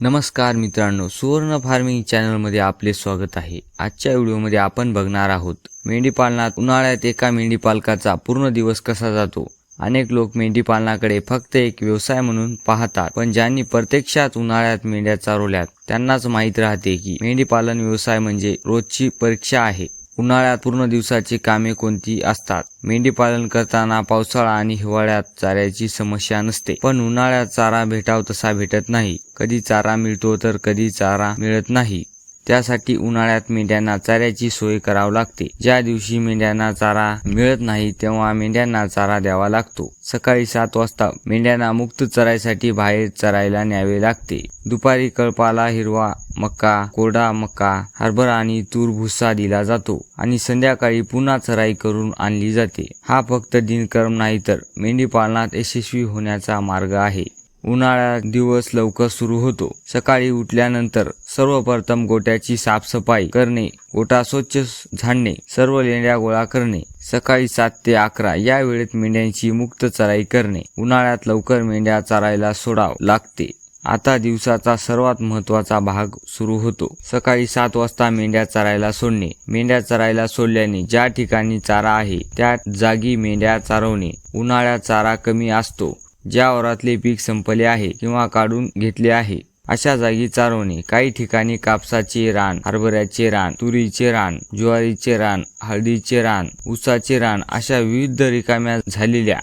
नमस्कार मित्रांनो, सुवर्ण फार्मिंग चॅनलमध्ये आपले स्वागत आहे। आजच्या व्हिडिओमध्ये आपण बघणार आहोत मेंढी पालनात उन्हाळ्यात एका मेंढी पालकाचा पूर्ण दिवस कसा जातो। अनेक लोक मेंढी पालनाकडे फक्त एक व्यवसाय म्हणून पाहतात, पण ज्यांनी प्रत्यक्षात उन्हाळ्यात मेंढ्या चारवल्यात त्यांनाच माहीत राहते की मेंढी पालन व्यवसाय म्हणजे रोजची परीक्षा आहे। उन्हाळ्यात पूर्ण दिवसाची कामे कोणती असतात। मेंढी पालन करताना पावसाळा आणि हिवाळ्यात चाऱ्याची समस्या नसते, पण उन्हाळ्यात चारा भेटाव तसा भेटत नाही। कधी चारा मिळतो तर कधी चारा मिळत नाही। त्यासाठी उन्हाळ्यात मेंढ्यांना चाऱ्याची सोय करावी लागते। ज्या दिवशी मेंढ्यांना चारा मिळत नाही तेव्हा मेंढ्यांना चारा द्यावा लागतो। सकाळी 7 वाजता मेंढ्यांना मुक्त चरायसाठी बाहेर चरायला न्यावे लागते। दुपारी कळपाला हिरवा मका, कोरडा मका, हरभरा आणि तूर भुसा दिला जातो आणि संध्याकाळी पुन्हा चराई करून आणली जाते। हा फक्त दिनक्रम नाही तर मेंढी पालनात यशस्वी होण्याचा मार्ग आहे। उन्हाळ्यात दिवस लवकर सुरू होतो। सकाळी उठल्यानंतर सर्वप्रथम गोट्याची साफसफाई करणे, गोठा स्वच्छ झाडणे, सर्व लेंड्या गोळा करणे। सकाळी 7 ते 11 या वेळेत मेंढ्यांची मुक्त चराई करणे। उन्हाळ्यात लवकर मेंढ्या चारायला सोडाव लागते। आता दिवसाचा सर्वात महत्त्वाचा भाग सुरू होतो। सकाळी 7 वाजता मेंढ्या चरायला सोडणे। मेंढ्या चरायला सोडल्याने ज्या ठिकाणी चारा आहे त्या जागी मेंढ्या चारवणे। उन्हाळ्यात चारा कमी असतो। ज्या वरातले पीक संपले आहे किंवा काढून घेतले आहे अशा जागी चारवणे। काही ठिकाणी कापसाचे रान, हरभऱ्याचे रान, तुरीचे रान, ज्वारीचे रान, हळदीचे रान, ऊसाचे रान अशा विविध रिकाम्या झालेल्या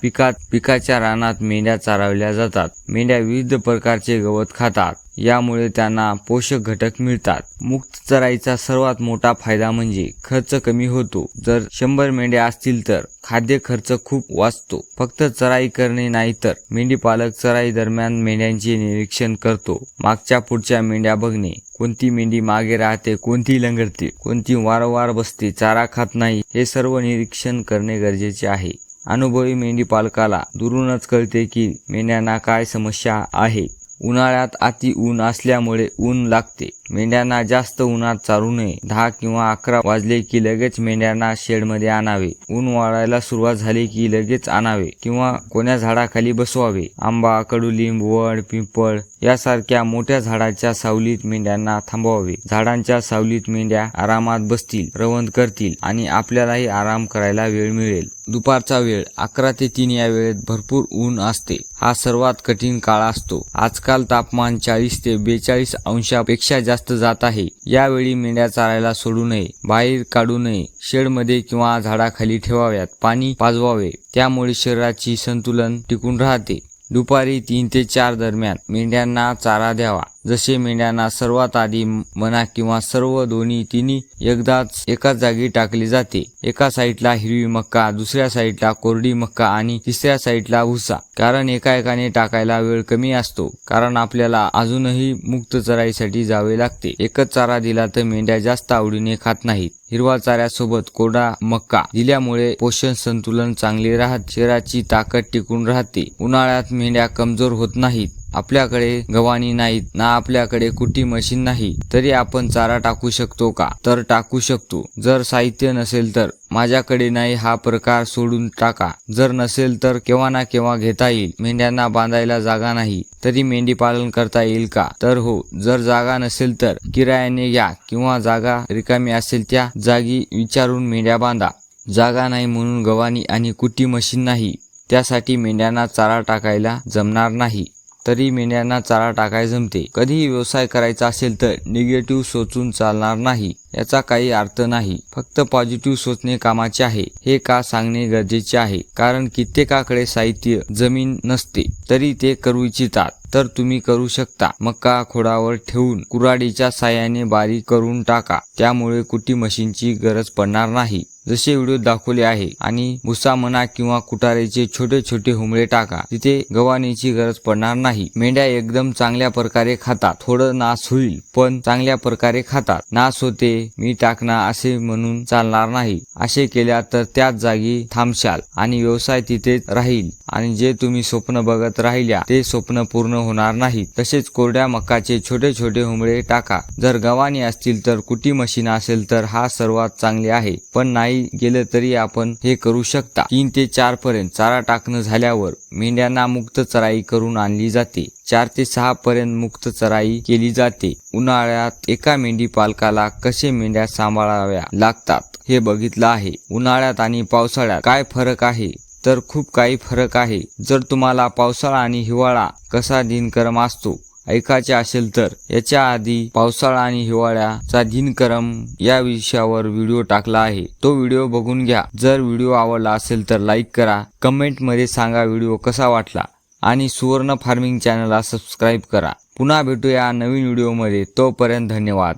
पिकाच्या रानात मेंढ्या चारवल्या जातात। मेंढ्या विविध प्रकारचे गवत खातात, यामुळे त्यांना पोषक घटक मिळतात। मुक्त चराईचा सर्वात मोठा फायदा म्हणजे खर्च कमी होतो। जर 100 मेंढ्या असतील तर खाद्य खर्च खूप वाचतो। फक्त चराई करणे नाही तर मेंढी पालक चराई दरम्यान मेंढ्यांचे निरीक्षण करतो। मागच्या पुढच्या मेंढ्या बघणे, कोणती मेंढी मागे राहते, कोणती लंगडते, कोणती वारंवार बसते, चारा खात नाही, हे सर्व निरीक्षण करणे गरजेचे आहे। अनुभवी मेंढी पालकाला दुरूनच कळते की मेंढ्यांना काय समस्या आहे। उन्हाळ्यात अति ऊन असल्यामुळे ऊन लागते। मेंढ्यांना जास्त उन्हात चारू नये। 10 किंवा 11 वाजले की लगेच मेंढ्यांना शेडमध्ये आणावे। ऊन वाढायला सुरुवात झाली की लगेच आणावे किंवा कोण्या झाडाखाली बसवावे। आंबा, कडुलिंब, वड, पिंपळ यासारख्या मोठ्या झाडाच्या सावलीत मेंढ्यांना थांबवावे। झाडांच्या सावलीत मेंढ्या आरामात बसतील, रवंथ करतील आणि आपल्यालाही आराम करायला वेळ मिळेल। दुपारचा वेळ 11 ते 3 या वेळेत भरपूर ऊन असते। हा सर्वात कठीण काळ असतो। आजकाल तापमान 40 ते 42 अंशापेक्षा जास्त जात आहे। यावेळी मेंढ्या चारायला सोडू नये, बाहेर काढू नये, शेडमध्ये किंवा झाडाखाली ठेवाव्यात। पाणी पाजवावे, त्यामुळे शरीराची संतुलन टिकून राहते। दुपारी 3 ते 4 दरम्यान मेंढ्यांना चारा द्यावा। जसे मेंढ्यांना सर्वात आधी मना किंवा सर्व दोन्ही तिन्ही एकदाच एकाच जागी टाकले जाते। एका साईडला हिरवी मका, दुसऱ्या साईडला कोरडी मका आणि तिसऱ्या साईडला भुसा। कारण एकाने टाकायला वेळ कमी असतो, कारण आपल्याला अजूनही मुक्त चराईसाठी जावे लागते। एकच चारा दिला तर मेंढ्या जास्त आवडीने खात नाहीत। हिरवा चाऱ्यासोबत कोरडा मका दिल्यामुळे पोषण संतुलन चांगले राहते, शरीराची ताकद टिकून राहते। उन्हाळ्यात मेंढ्या कमजोर होत नाहीत। आपल्याकडे गव्हाणी नाहीत ना आपल्याकडे कुट्टी मशीन नाही, तरी आपण चारा टाकू शकतो का? तर टाकू शकतो। जर साहित्य नसेल तर माझ्याकडे नाही हा प्रकार सोडून टाका। जर नसेल तर केव्हा ना केव्हा घेता येईल। मेंढ्यांना बांधायला जागा नाही तरी मेंढी पालन करता येईल का? तर हो। जर जागा नसेल तर किरायाने घ्या किंवा जागा रिकामी असेल त्या जागी विचारून मेंढ्या बांधा। जागा नाही म्हणून गव्हाणी आणि कुट्टी मशीन नाही, त्यासाठी मेंढ्यांना चारा टाकायला जमणार नाही, तरी मेंढ्यांना चारा टाकाय जमते। कधीही व्यवसाय करायचा असेल तर निगेटिव्ह सोचून चालणार नाही, याचा काही अर्थ नाही। फक्त पॉझिटिव्ह सोचणे कामाचे आहे। हे का सांगणे गरजेचे आहे, कारण कित्येकाकडे साहित्य, जमीन नसते तरी ते करू इच्छितात, तर तुम्ही करू शकता। मका खोडावर ठेवून कुऱ्हाडीच्या साहाय्याने बारीक करून टाका, त्यामुळे कुट्टी मशीनची गरज पडणार नाही, जसे व्हिडिओ दाखवले आहे। आणि भुसा म्हणा किंवा कुटारेचे छोटे छोटे हुमळे टाका, तिथे गव्हाणीची गरज पडणार नाही। मेंढ्या एकदम चांगल्या प्रकारे खातात। थोडं नास होईल पण चांगल्या प्रकारे खातात। नास होते, मी टाकणार असे म्हणून चालणार नाही। असे केल्या तर त्याच जागी थांबशाल आणि व्यवसाय तिथेच राहील आणि जे तुम्ही स्वप्न बघत राहिल्या ते स्वप्न पूर्ण होणार नाही। तसेच कोरड्या मकाचे छोटे छोटे हुमळे टाका। जर गव्हाणी असतील तर कुट्टी मशीन असेल तर हा सर्वात चांगले आहे, पण नाही नाही गेलं तरी आपण हे करू शकता. 3 ते 4 पर्यंत चारा टाकणं झाल्यावर मेंढ्यांना मुक्त चराई करून आणली जाते. 4 ते 6 पर्यंत मुक्त चराई केली जाते. उन्हाळ्यात एका मेंढी पालकाला कसे मेंढ्या सांभाळाव्या लागतात हे बघितलं आहे. उन्हाळ्यात आणि पावसाळ्यात काय फरक आहे तर खूप काही फरक आहे. जर तुम्हाला पावसाळा आणि हिवाळा कसा दिनक्रम असतो ऐकायचे असेल तर याच्या आधी पावसाळा आणि हिवाळ्याचा दिनक्रम या विषयावर व्हिडिओ टाकला आहे. तो व्हिडिओ बघून घ्या. जर व्हिडिओ आवडला असेल तर लाईक करा, कमेंटमध्ये सांगा व्हिडिओ कसा वाटला आणि सुवर्ण फार्मिंग चॅनलला सबस्क्राईब करा. पुन्हा भेटूया नवीन व्हिडिओमध्ये. तोपर्यंत धन्यवाद.